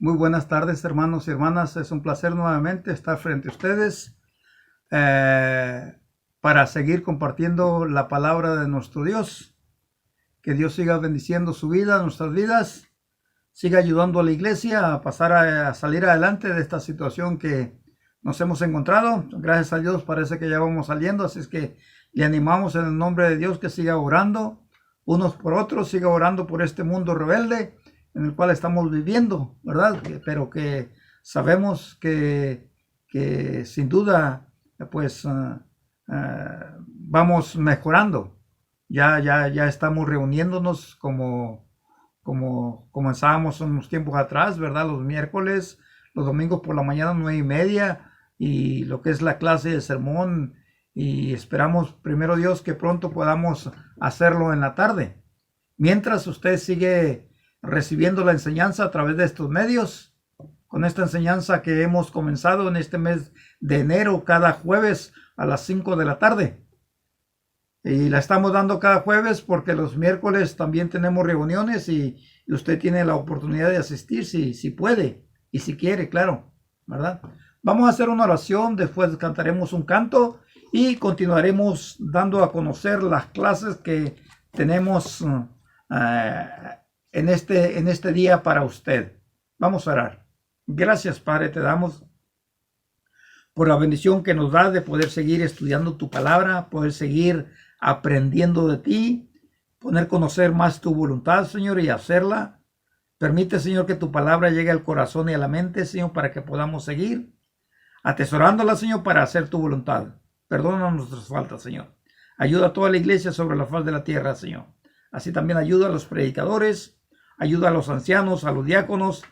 Muy buenas tardes, hermanos y hermanas. Es un placer nuevamente estar frente a ustedes para seguir compartiendo la palabra de nuestro Dios. Que Dios siga bendiciendo su vida, nuestras vidas, siga ayudando a la iglesia a pasar a salir adelante de esta situación que nos hemos encontrado. Gracias a Dios parece que ya vamos saliendo, así es que le animamos en el nombre de Dios que siga orando unos por otros, siga orando por este mundo rebelde en el cual estamos viviendo, ¿verdad? Pero que sabemos que sin duda, pues, vamos mejorando. Ya estamos reuniéndonos como comenzábamos unos tiempos atrás, ¿verdad? Los miércoles, los domingos por la mañana 9:30, y lo que es la clase de sermón, y esperamos, primero Dios, que pronto podamos hacerlo en la tarde. Mientras usted sigue recibiendo la enseñanza a través de estos medios, con esta enseñanza que hemos comenzado en este mes de enero, cada jueves a las 5 de la tarde. Y la estamos dando cada jueves porque los miércoles también tenemos reuniones y usted tiene la oportunidad de asistir si puede y si quiere, claro, ¿verdad? Vamos a hacer una oración, después cantaremos un canto y continuaremos dando a conocer las clases que tenemos en este día para usted. Vamos a orar. Gracias, Padre, te damos por la bendición que nos da de poder seguir estudiando tu palabra, poder seguir aprendiendo de ti, poder conocer más tu voluntad, Señor, y hacerla. Permite, Señor, que tu palabra llegue al corazón y a la mente, Señor, para que podamos seguir atesorándola, Señor, para hacer tu voluntad. Perdona nuestras faltas, Señor. Ayuda a toda la iglesia sobre la faz de la tierra, Señor. Así también ayuda a los predicadores, ayuda a los ancianos, a los diáconos,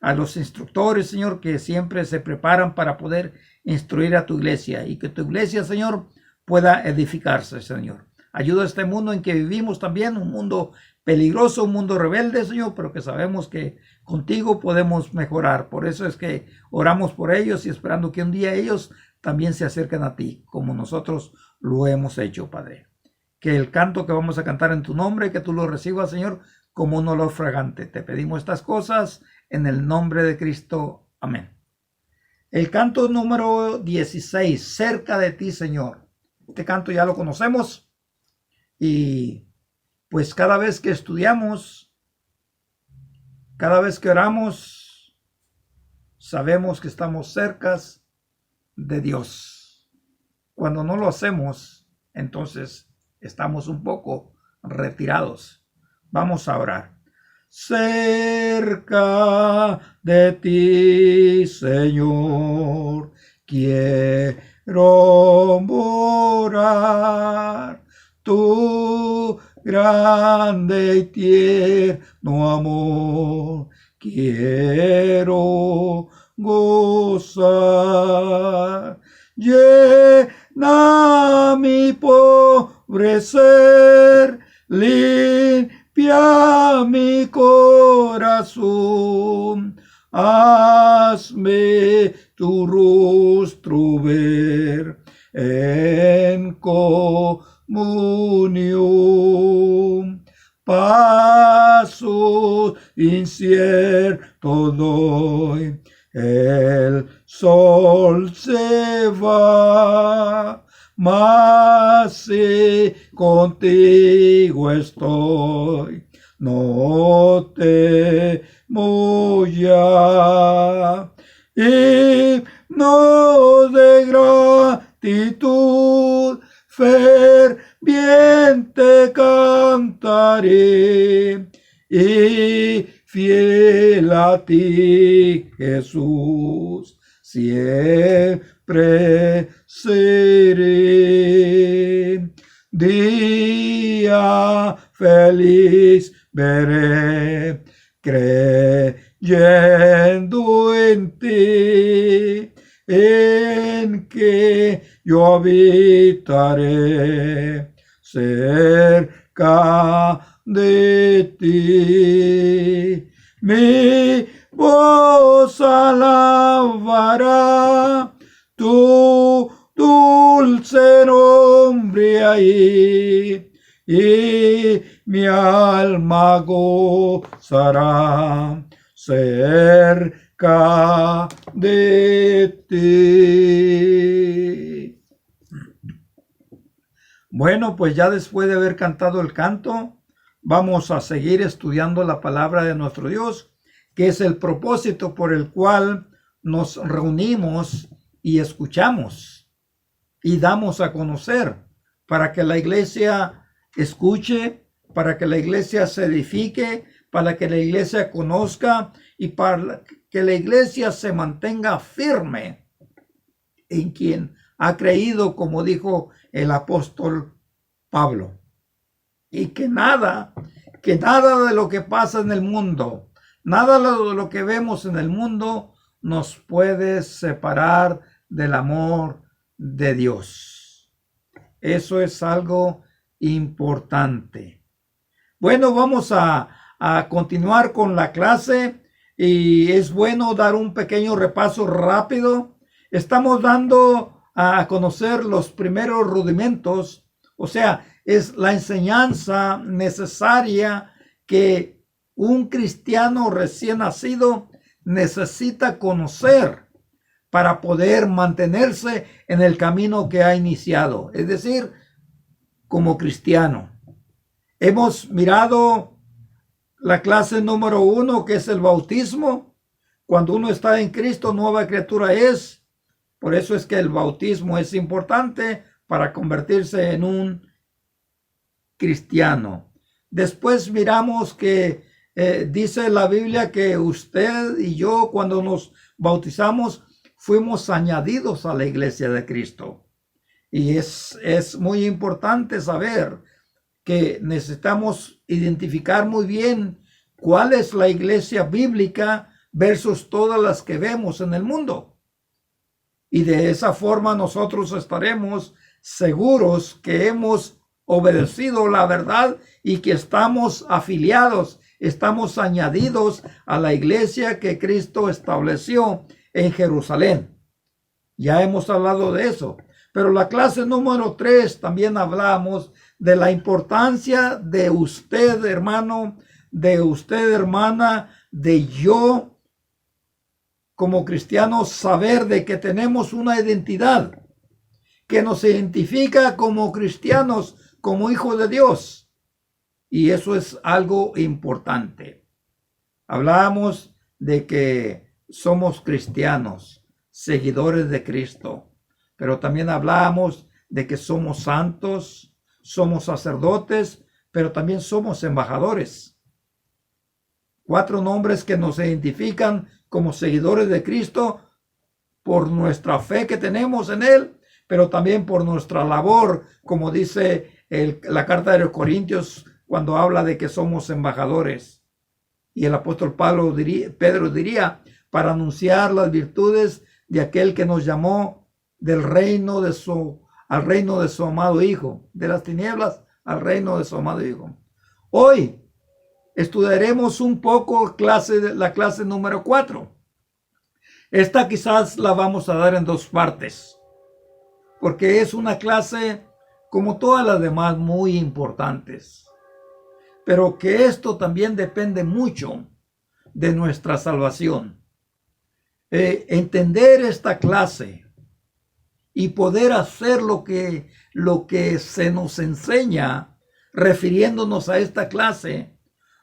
a los instructores, Señor, que siempre se preparan para poder instruir a tu iglesia y que tu iglesia, Señor, pueda edificarse, Señor. Ayuda a este mundo en que vivimos también, un mundo peligroso, un mundo rebelde, Señor, pero que sabemos que contigo podemos mejorar. Por eso es que oramos por ellos y esperando que un día ellos también se acerquen a ti, como nosotros lo hemos hecho, Padre. Que el canto que vamos a cantar en tu nombre, que tú lo recibas, Señor, como un olor fragante. Te pedimos estas cosas en el nombre de Cristo. Amén. El canto número 16, cerca de ti, Señor. Este canto ya lo conocemos y pues cada vez que estudiamos, cada vez que oramos, sabemos que estamos cerca de Dios. Cuando no lo hacemos, entonces estamos un poco retirados. Vamos a orar. Cerca de ti, Señor, quiero morar. Tu grande y tierno amor quiero gozar. Llena mi pobre ser, limpia mi corazón, hazme tu rostro ver en comunión. Paso incierto doy, el sol se va, mas si contigo estoy, no temo ya. Himno de gratitud ferviente cantaré, y fiel a ti, Jesús, siempre seré. Día feliz veré, creyendo en ti, en que yo habitaré cerca de ti. Mi voz alabará tu dulce nombre ahí, y mi alma gozará cerca de ti. Bueno, pues ya después de haber cantado el canto, vamos a seguir estudiando la palabra de nuestro Dios, que es el propósito por el cual nos reunimos y escuchamos y damos a conocer, para que la iglesia escuche, para que la iglesia se edifique, para que la iglesia conozca y para que la iglesia se mantenga firme en quien ha creído, como dijo el apóstol Pablo. Y que nada de lo que pasa en el mundo, nada de lo que vemos en el mundo nos puede separar del amor de Dios. Eso es algo importante. Bueno, vamos a continuar con la clase y es bueno dar un pequeño repaso rápido. Estamos dando a conocer los primeros rudimentos, o sea, es la enseñanza necesaria que un cristiano recién nacido necesita conocer para poder mantenerse en el camino que ha iniciado, es decir, como cristiano. Hemos mirado la clase número 1, que es el bautismo. Cuando uno está en Cristo, nueva criatura es. Por eso es que el bautismo es importante para convertirse en un cristiano. Después miramos que dice la Biblia que usted y yo, cuando nos bautizamos, fuimos añadidos a la iglesia de Cristo. Y es muy importante saber que necesitamos identificar muy bien cuál es la iglesia bíblica versus todas las que vemos en el mundo. Y de esa forma nosotros estaremos seguros que hemos obedecido la verdad y que estamos afiliados, estamos añadidos a la iglesia que Cristo estableció en Jerusalén. Ya hemos hablado de eso. Pero la clase número 3 también hablamos de la importancia de usted, hermano, de usted, hermana, de yo, como cristianos, saber de que tenemos una identidad que nos identifica como cristianos, como hijos de Dios. Y eso es algo importante. Hablamos de que somos cristianos, seguidores de Cristo. Pero también hablamos de que somos santos, somos sacerdotes, pero también somos embajadores. 4 nombres que nos identifican como seguidores de Cristo por nuestra fe que tenemos en Él, pero también por nuestra labor, como dice la carta de los Corintios cuando habla de que somos embajadores. Y el apóstol Pedro diría, para anunciar las virtudes de aquel que nos llamó al reino de su amado Hijo, de las tinieblas al reino de su amado Hijo. Hoy estudiaremos un poco la clase número 4. Esta quizás la vamos a dar en 2 partes, porque es una clase como todas las demás muy importantes, pero que esto también depende mucho de nuestra salvación. Entender esta clase y poder hacer lo que se nos enseña refiriéndonos a esta clase,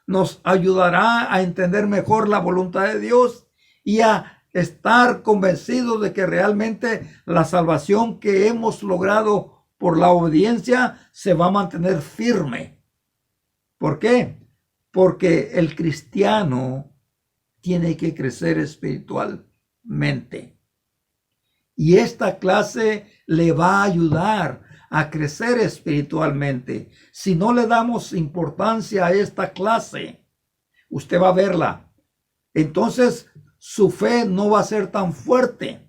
nos ayudará a entender mejor la voluntad de Dios y a estar convencidos de que realmente la salvación que hemos logrado por la obediencia se va a mantener firme. ¿Por qué? Porque el cristiano tiene que crecer espiritualmente. Y esta clase le va a ayudar a crecer espiritualmente. Si no le damos importancia a esta clase, usted va a verla. Entonces su fe no va a ser tan fuerte.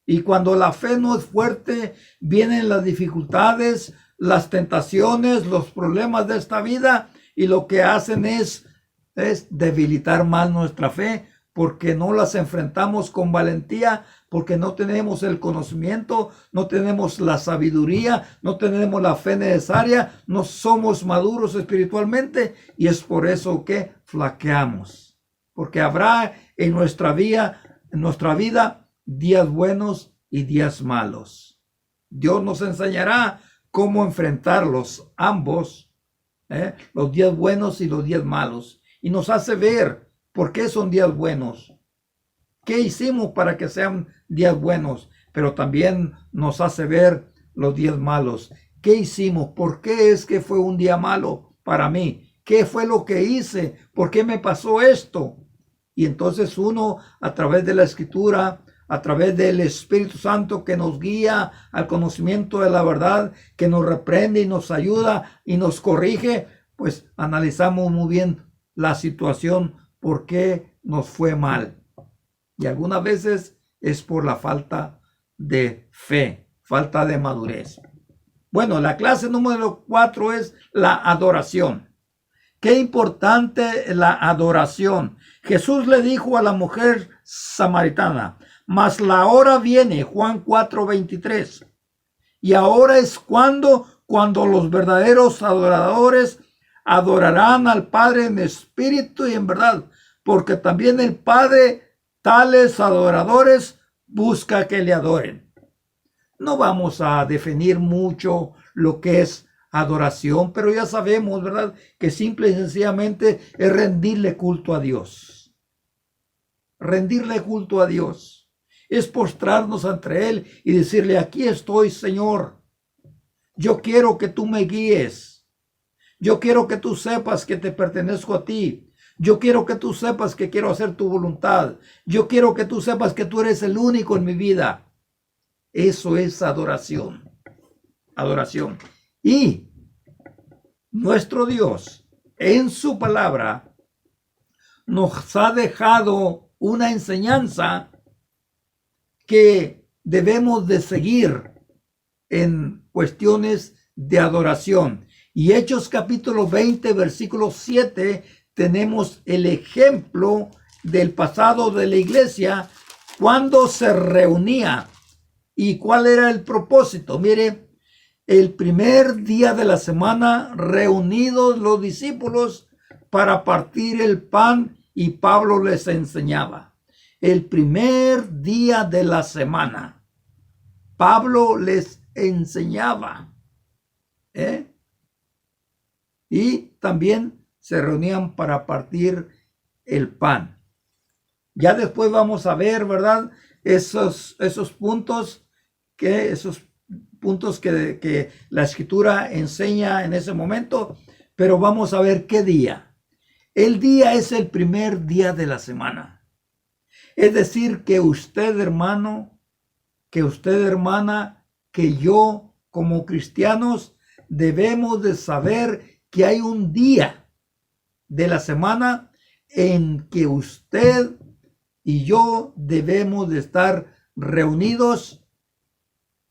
Y cuando la fe no es fuerte, vienen las dificultades, las tentaciones, los problemas de esta vida, y lo que hacen es debilitar más nuestra fe, porque no las enfrentamos con valentía, porque no tenemos el conocimiento, no tenemos la sabiduría, no tenemos la fe necesaria, no somos maduros espiritualmente, y es por eso que flaqueamos. porque habrá en nuestra vida días buenos y días malos. Dios nos enseñará cómo enfrentarlos ambos, los días buenos y los días malos, y nos hace ver por qué son días buenos, qué hicimos para que sean días buenos, pero también nos hace ver los días malos. ¿Qué hicimos? ¿Por qué es que fue un día malo para mí? ¿Qué fue lo que hice? ¿Por qué me pasó esto? Y entonces uno, a través de la Escritura, a través del Espíritu Santo que nos guía al conocimiento de la verdad, que nos reprende y nos ayuda y nos corrige, pues analizamos muy bien la situación, por qué nos fue mal. Y algunas veces es por la falta de fe, falta de madurez. Bueno, la clase número 4 es la adoración. Qué importante la adoración. Jesús le dijo a la mujer samaritana, mas la hora viene, Juan 4:23, y ahora es cuando los verdaderos adoradores adorarán al Padre en espíritu y en verdad, porque también el Padre tales adoradores busca que le adoren. No vamos a definir mucho lo que es adoración, pero ya sabemos, ¿verdad?, que simple y sencillamente es rendirle culto a Dios. Rendirle culto a Dios es postrarnos ante Él y decirle, aquí estoy, Señor. Yo quiero que tú me guíes. Yo quiero que tú sepas que te pertenezco a ti. Yo quiero que tú sepas que quiero hacer tu voluntad. Yo quiero que tú sepas que tú eres el único en mi vida. Eso es adoración. Adoración. Y nuestro Dios, en su palabra, nos ha dejado una enseñanza que debemos de seguir en cuestiones de adoración. Y Hechos capítulo 20, versículo 7, tenemos el ejemplo del pasado de la iglesia cuando se reunía. ¿Y cuál era el propósito? Mire, el primer día de la semana reunidos los discípulos para partir el pan y Pablo les enseñaba. El primer día de la semana, Pablo les enseñaba. Y también se reunían para partir el pan. Ya después vamos a ver, ¿verdad?, esos puntos que la Escritura enseña en ese momento, pero vamos a ver qué día. El día es el primer día de la semana. Es decir, que usted, hermano, que usted, hermana, que yo, como cristianos, debemos de saber que hay un día de la semana en que usted y yo debemos de estar reunidos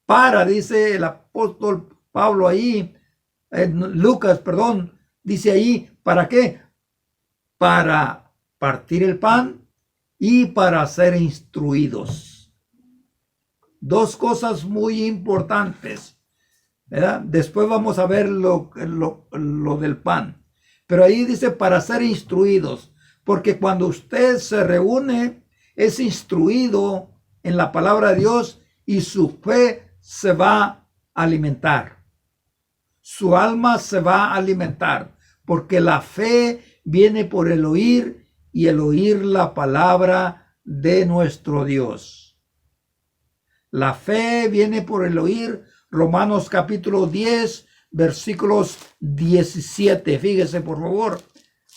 para, dice el apóstol Pablo ahí, Lucas, dice ahí, ¿para qué? Para partir el pan y para ser instruidos. Dos cosas muy importantes, ¿verdad? Después vamos a ver lo del pan. Pero ahí dice para ser instruidos, porque cuando usted se reúne, es instruido en la palabra de Dios y su fe se va a alimentar. Su alma se va a alimentar, porque la fe viene por el oír y el oír la palabra de nuestro Dios. La fe viene por el oír. Romanos capítulo 10, versículos 17. Fíjese, por favor.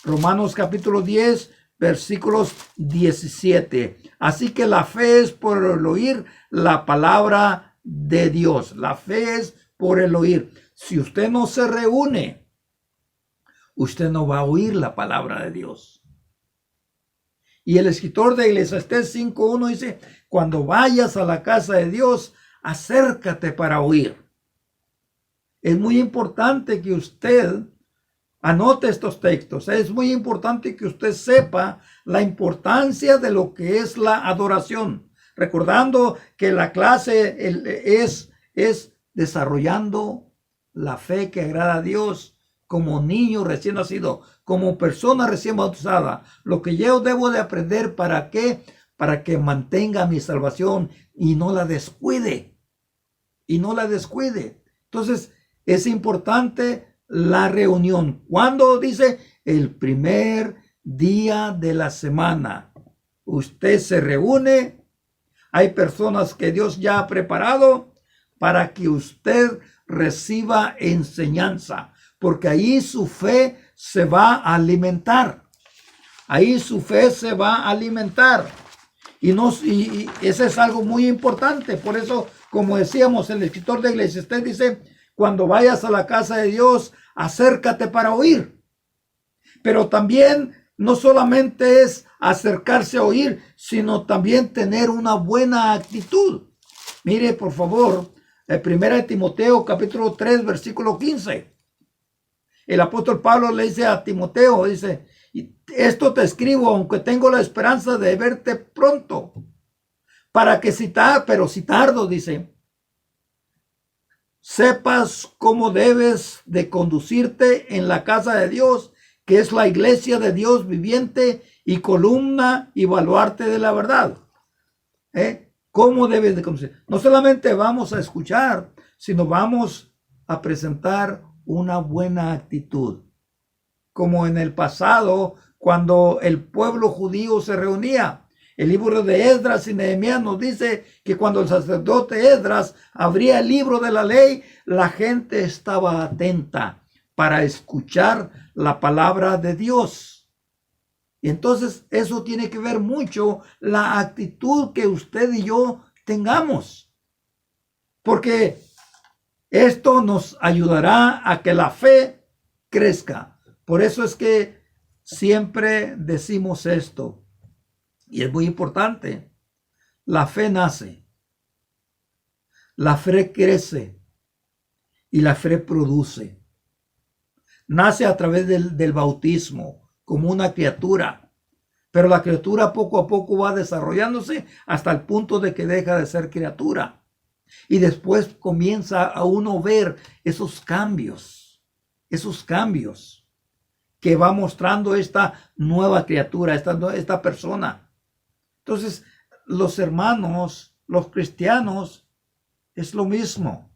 Romanos capítulo 10, versículos 17. Así que la fe es por el oír la palabra de Dios. La fe es por el oír. Si usted no se reúne, usted no va a oír la palabra de Dios. Y el escritor de Eclesiastés 5:1 dice, cuando vayas a la casa de Dios, acércate para oír. Es muy importante que usted anote estos textos. Es muy importante que usted sepa la importancia de lo que es la adoración. Recordando que la clase es desarrollando la fe que agrada a Dios como niño recién nacido, como persona recién bautizada. Lo que yo debo de aprender, ¿para qué? Para que mantenga mi salvación y no la descuide. Y no la descuide. Entonces, es importante la reunión. ¿Cuándo? Dice, el primer día de la semana. Usted se reúne. Hay personas que Dios ya ha preparado para que usted reciba enseñanza, porque ahí su fe se va a alimentar. Ahí su fe se va a alimentar. Y eso es algo muy importante. Por eso, como decíamos, el escritor de Eclesiastés dice, cuando vayas a la casa de Dios, acércate para oír. Pero también no solamente es acercarse a oír, sino también tener una buena actitud. Mire, por favor, 1 Timoteo capítulo 3, versículo 15. El apóstol Pablo le dice a Timoteo, dice, esto te escribo, aunque tengo la esperanza de verte pronto, para que pero si tardo, dice, sepas cómo debes de conducirte en la casa de Dios, que es la iglesia de Dios viviente y columna y baluarte de la verdad. ¿Cómo debes de conducir? No solamente vamos a escuchar, sino vamos a presentar una buena actitud. Como en el pasado, cuando el pueblo judío se reunía. El libro de Esdras y Nehemías nos dice que cuando el sacerdote Esdras abría el libro de la ley, la gente estaba atenta para escuchar la palabra de Dios. Y entonces eso tiene que ver mucho la actitud que usted y yo tengamos. Porque esto nos ayudará a que la fe crezca. Por eso es que siempre decimos esto. Y es muy importante. La fe nace. La fe crece. Y la fe produce. Nace a través del bautismo, como una criatura. Pero la criatura poco a poco va desarrollándose hasta el punto de que deja de ser criatura. Y después comienza a uno ver esos cambios que va mostrando esta nueva criatura, esta persona. Entonces, los hermanos, los cristianos, es lo mismo.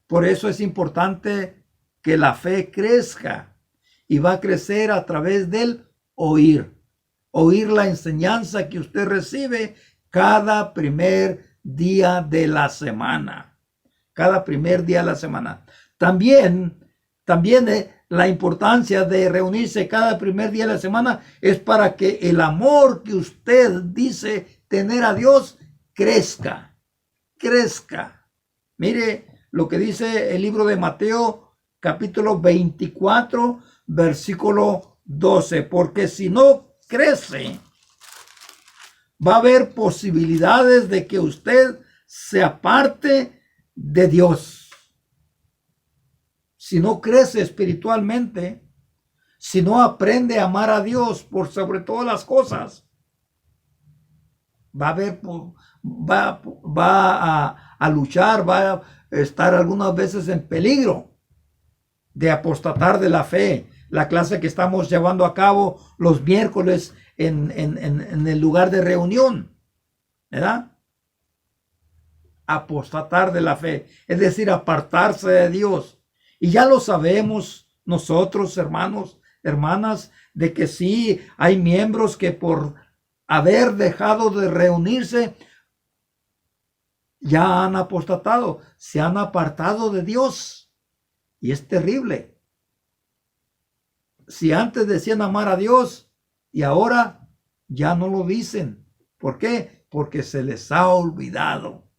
Por eso es importante que la fe crezca, y va a crecer a través del oír. Oír la enseñanza que usted recibe cada primer día de la semana. Cada primer día de la semana. También la importancia de reunirse cada primer día de la semana es para que el amor que usted dice tener a Dios crezca. Mire lo que dice el libro de Mateo, capítulo 24, versículo 12. Porque si no crece, va a haber posibilidades de que usted se aparte de Dios. Si no crece espiritualmente, si no aprende a amar a Dios por sobre todas las cosas, va a luchar, va a estar algunas veces en peligro de apostatar de la fe. La clase que estamos llevando a cabo los miércoles en el lugar de reunión, ¿verdad? Apostatar de la fe, es decir, apartarse de Dios. Y ya lo sabemos nosotros, hermanos, hermanas, de que sí hay miembros que por haber dejado de reunirse ya han apostatado, se han apartado de Dios. Y es terrible. Si antes decían amar a Dios y ahora ya no lo dicen. ¿Por qué? Porque se les ha olvidado.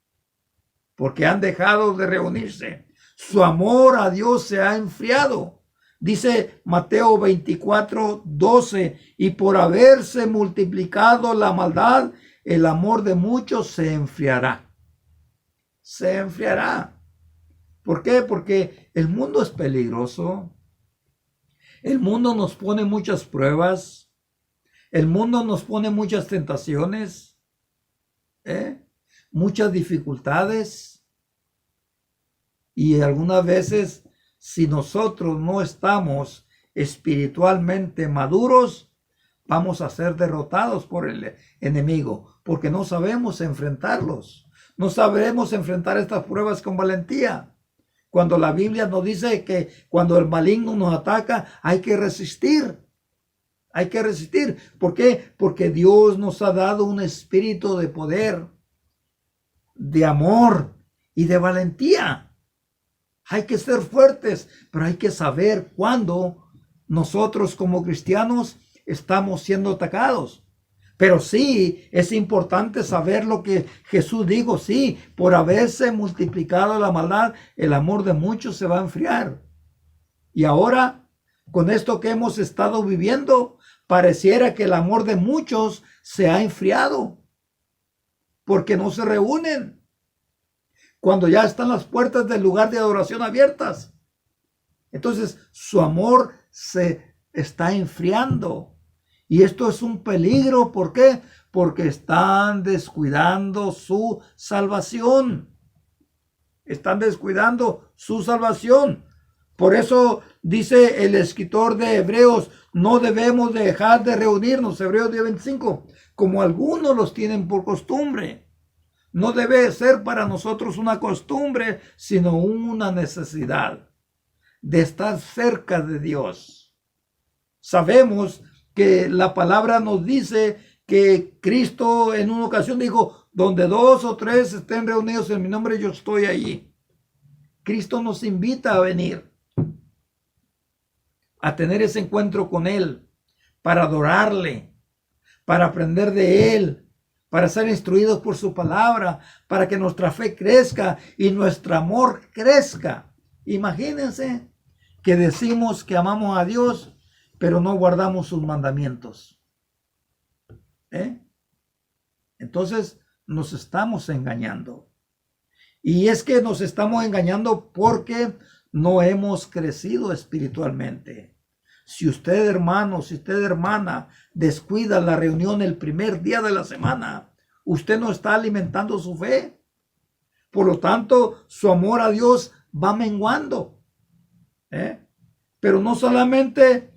Porque han dejado de reunirse. Su amor a Dios se ha enfriado. Dice Mateo 24, 12, y por haberse multiplicado la maldad, el amor de muchos se enfriará. Se enfriará. ¿Por qué? Porque el mundo es peligroso. El mundo nos pone muchas pruebas. El mundo nos pone muchas tentaciones. Muchas dificultades. Y algunas veces si nosotros no estamos espiritualmente maduros, vamos a ser derrotados por el enemigo, porque no sabemos enfrentarlos. No sabemos enfrentar estas pruebas con valentía. Cuando la Biblia nos dice que cuando el maligno nos ataca, hay que resistir. Hay que resistir. ¿Por qué? Porque Dios nos ha dado un espíritu de poder, de amor y de valentía. Hay que ser fuertes, pero hay que saber cuándo nosotros como cristianos estamos siendo atacados. Pero sí, es importante saber lo que Jesús dijo. Sí, por haberse multiplicado la maldad, el amor de muchos se va a enfriar. Y ahora, con esto que hemos estado viviendo, pareciera que el amor de muchos se ha enfriado, porque no se reúnen cuando ya están las puertas del lugar de adoración abiertas. Entonces, su amor se está enfriando. Y esto es un peligro. ¿Por qué? Porque están descuidando su salvación. Están descuidando su salvación. Por eso dice el escritor de Hebreos, no debemos dejar de reunirnos, Hebreos 10:25, como algunos los tienen por costumbre. No debe ser para nosotros una costumbre, sino una necesidad de estar cerca de Dios. Sabemos que la palabra nos dice que Cristo en una ocasión dijo, donde 2 o 3 estén reunidos en mi nombre, yo estoy allí. Cristo nos invita a venir, a tener ese encuentro con Él, para adorarle, para aprender de Él, para ser instruidos por su palabra, para que nuestra fe crezca y nuestro amor crezca. Imagínense que decimos que amamos a Dios, pero no guardamos sus mandamientos. Entonces nos estamos engañando. Y es que nos estamos engañando porque no hemos crecido espiritualmente. Si usted, hermano, si usted, hermana, descuida la reunión el primer día de la semana, usted no está alimentando su fe. Por lo tanto, su amor a Dios va menguando. Pero no solamente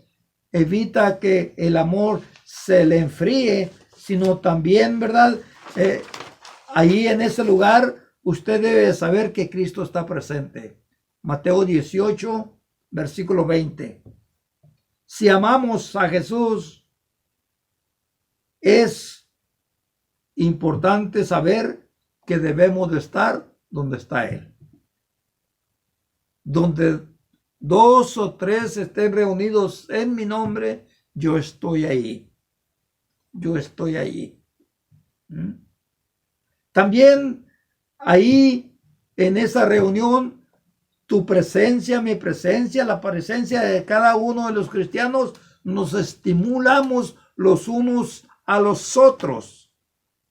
evita que el amor se le enfríe, sino también, ¿verdad? Ahí en ese lugar usted debe saber que Cristo está presente. Mateo 18, versículo 20. Si amamos a Jesús, es importante saber que debemos de estar donde está Él. Donde 2 o 3 estén reunidos en mi nombre, yo estoy ahí. Yo estoy ahí. También ahí en esa reunión, tu presencia, mi presencia, la presencia de cada uno de los cristianos, nos estimulamos los unos a los otros.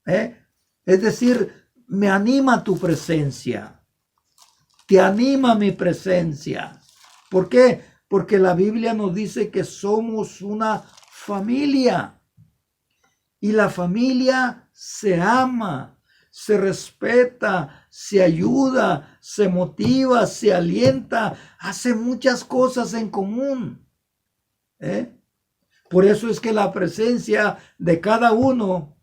Es decir, me anima tu presencia. Te anima mi presencia. ¿Por qué? Porque la Biblia nos dice que somos una familia. Y la familia se ama, se respeta, se ayuda, se motiva, se alienta, hace muchas cosas en común. Por eso es que la presencia de cada uno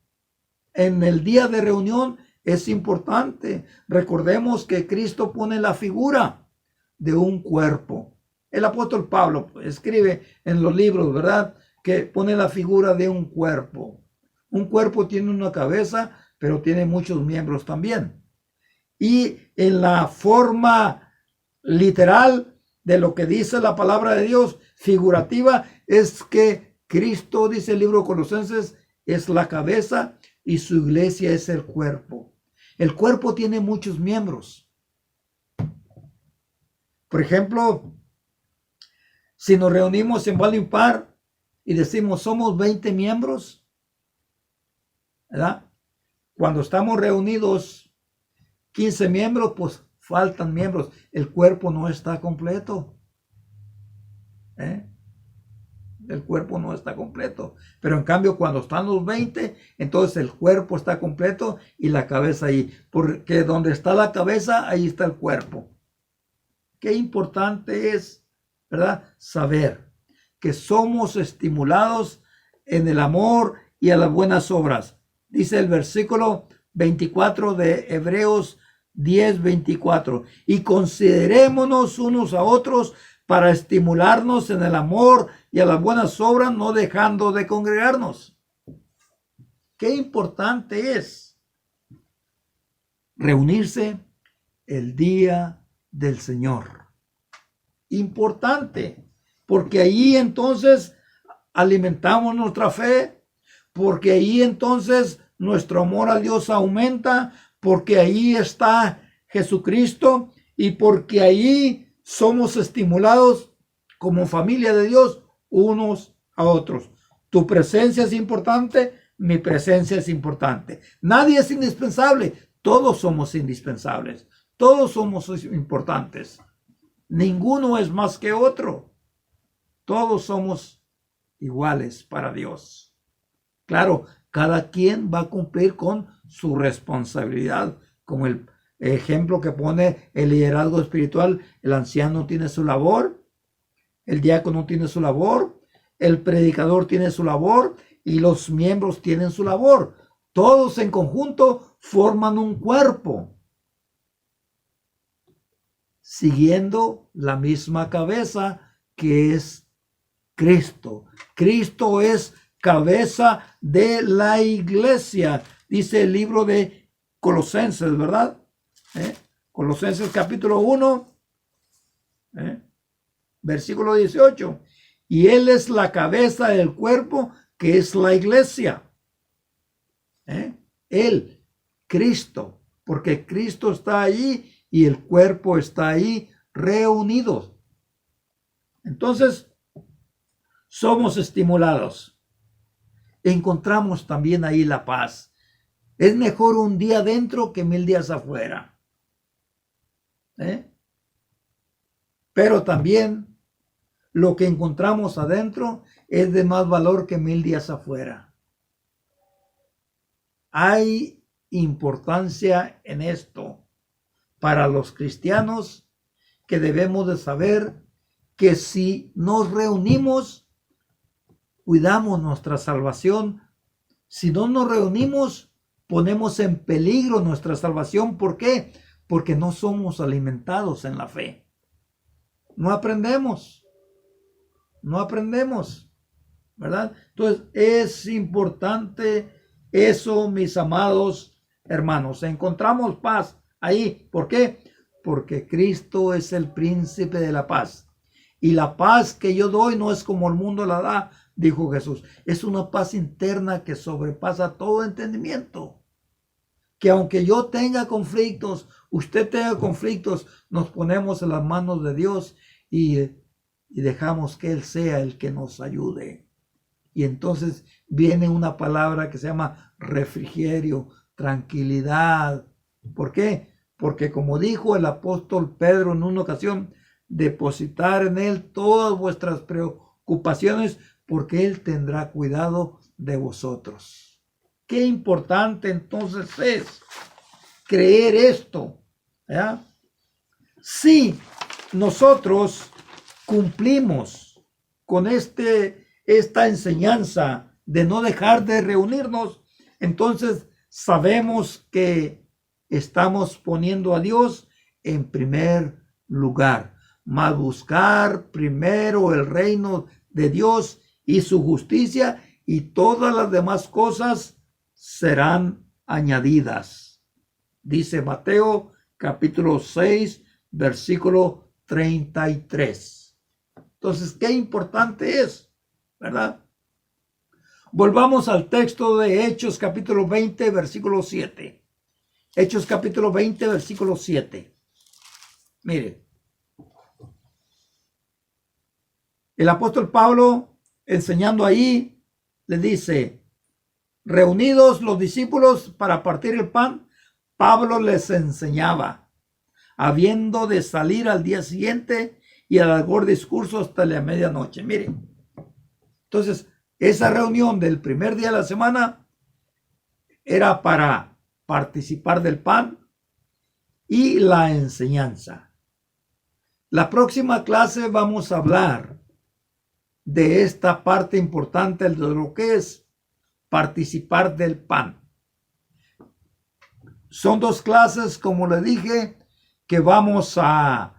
en el día de reunión es importante. Recordemos que Cristo pone la figura de un cuerpo. El apóstol Pablo escribe en los libros, ¿verdad?, que pone la figura de un cuerpo. Un cuerpo tiene una cabeza, pero tiene muchos miembros también. Y en la forma literal de lo que dice la palabra de Dios, figurativa, es que Cristo, dice el libro de Colosenses, es la cabeza y su iglesia es el cuerpo. El cuerpo tiene muchos miembros. Por ejemplo, si nos reunimos en Vale Impar y decimos somos 20 miembros, ¿verdad? Cuando estamos reunidos 15 miembros, pues faltan miembros. El cuerpo no está completo. El cuerpo no está completo. Pero en cambio, cuando están los 20, entonces el cuerpo está completo y la cabeza ahí. Porque donde está la cabeza, ahí está el cuerpo. Qué importante es, ¿verdad? Saber que somos estimulados en el amor y a las buenas obras. Dice el versículo 24 de Hebreos 10:24. Y considerémonos unos a otros para estimularnos en el amor y a las buenas obras, no dejando de congregarnos. Qué importante es reunirse el día del Señor. Importante, porque ahí entonces alimentamos nuestra fe, porque ahí entonces nuestro amor a Dios aumenta, porque ahí está Jesucristo y porque ahí somos estimulados como familia de Dios unos a otros. Tu presencia es importante, mi presencia es importante. Nadie es indispensable, todos somos indispensables, todos somos importantes. Ninguno es más que otro. Todos somos iguales para Dios. Claro, cada quien va a cumplir con su responsabilidad, como el ejemplo que pone el liderazgo espiritual. El anciano tiene su labor, el diácono tiene su labor, el predicador tiene su labor y los miembros tienen su labor. Todos en conjunto forman un cuerpo, siguiendo la misma cabeza que es Cristo. Cristo es cabeza de la iglesia, dice el libro de Colosenses, ¿verdad? Colosenses capítulo 1, versículo 18. Y Él es la cabeza del cuerpo, que es la iglesia. Él, Cristo, porque Cristo está allí y el cuerpo está ahí reunidos. Entonces, somos estimulados. Encontramos también ahí la paz. Es mejor un día dentro que 1000 días afuera. Pero también lo que encontramos adentro es de más valor que 1000 días afuera. Hay importancia en esto para los cristianos, que debemos de saber que si nos reunimos, cuidamos nuestra salvación. Si no nos reunimos, ponemos en peligro nuestra salvación. ¿Por qué? Porque no somos alimentados en la fe. No aprendemos, ¿verdad? Entonces es importante eso, mis amados hermanos. Encontramos paz ahí. ¿Por qué? Porque Cristo es el príncipe de la paz. Y la paz que yo doy no es como el mundo la da, dijo Jesús. Es una paz interna que sobrepasa todo entendimiento. Que aunque yo tenga conflictos, usted tenga conflictos, nos ponemos en las manos de Dios y dejamos que Él sea el que nos ayude. Y entonces viene una palabra que se llama refrigerio, tranquilidad. ¿Por qué? Porque como dijo el apóstol Pedro en una ocasión, depositar en Él todas vuestras preocupaciones, porque Él tendrá cuidado de vosotros. Qué importante entonces es creer esto. ¿Ya? Si nosotros cumplimos con esta enseñanza de no dejar de reunirnos, entonces sabemos que estamos poniendo a Dios en primer lugar. Mas buscar primero el reino de Dios y su justicia, y todas las demás cosas serán añadidas. Dice Mateo capítulo 6, versículo 33. Entonces, qué importante es, ¿verdad? Volvamos al texto de Hechos capítulo 20, versículo 7. Hechos capítulo 20, versículo 7. Mire, el apóstol Pablo, enseñando ahí, le dice: reunidos los discípulos para partir el pan, Pablo les enseñaba, habiendo de salir al día siguiente y alargó el discurso hasta la medianoche. Miren, entonces, esa reunión del primer día de la semana era para participar del pan y la enseñanza. La próxima clase vamos a hablar de esta parte importante de lo que es participar del pan. Son 2 clases, como le dije, que vamos a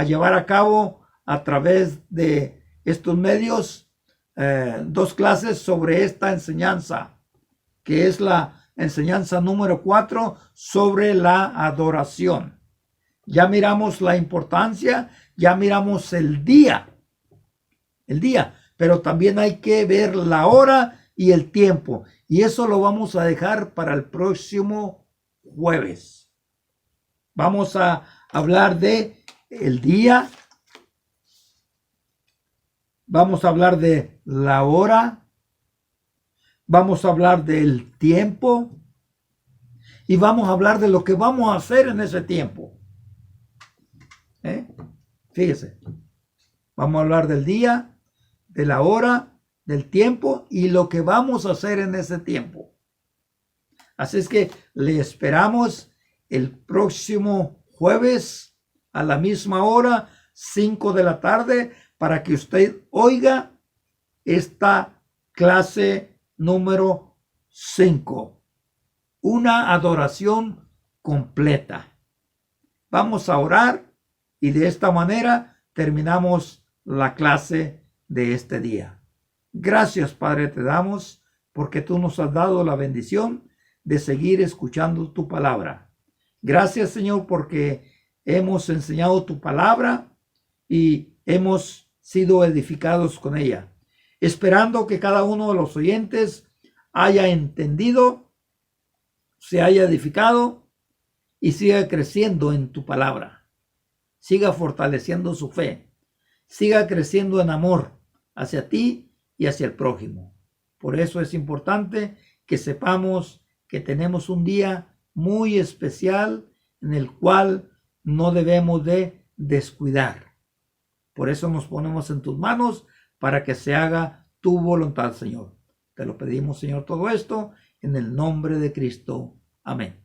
llevar a cabo a través de estos medios. 2 clases sobre esta enseñanza, que es la enseñanza número 4 sobre la adoración. Ya miramos la importancia, ya miramos el día, pero también hay que ver la hora y el tiempo. Y eso lo vamos a dejar para el próximo jueves. Vamos a hablar de el día, vamos a hablar de la hora, vamos a hablar del tiempo y vamos a hablar de lo que vamos a hacer en ese tiempo. Fíjese, vamos a hablar del día, de la hora, del tiempo y lo que vamos a hacer en ese tiempo. Así es que le esperamos el próximo jueves a la misma hora, 5 de la tarde, para que usted oiga esta clase número 5. Una adoración completa. Vamos a orar y de esta manera terminamos la clase de este día. Gracias, Padre, te damos porque tú nos has dado la bendición de seguir escuchando tu palabra. Gracias, Señor, porque hemos enseñado tu palabra y hemos sido edificados con ella. Esperando que cada uno de los oyentes haya entendido, se haya edificado y siga creciendo en tu palabra. Siga fortaleciendo su fe. Siga creciendo en amor hacia ti y hacia el prójimo. Por eso es importante que sepamos que tenemos un día muy especial en el cual no debemos de descuidar. Por eso nos ponemos en tus manos para que se haga tu voluntad, Señor. Te lo pedimos, Señor, todo esto en el nombre de Cristo. Amén.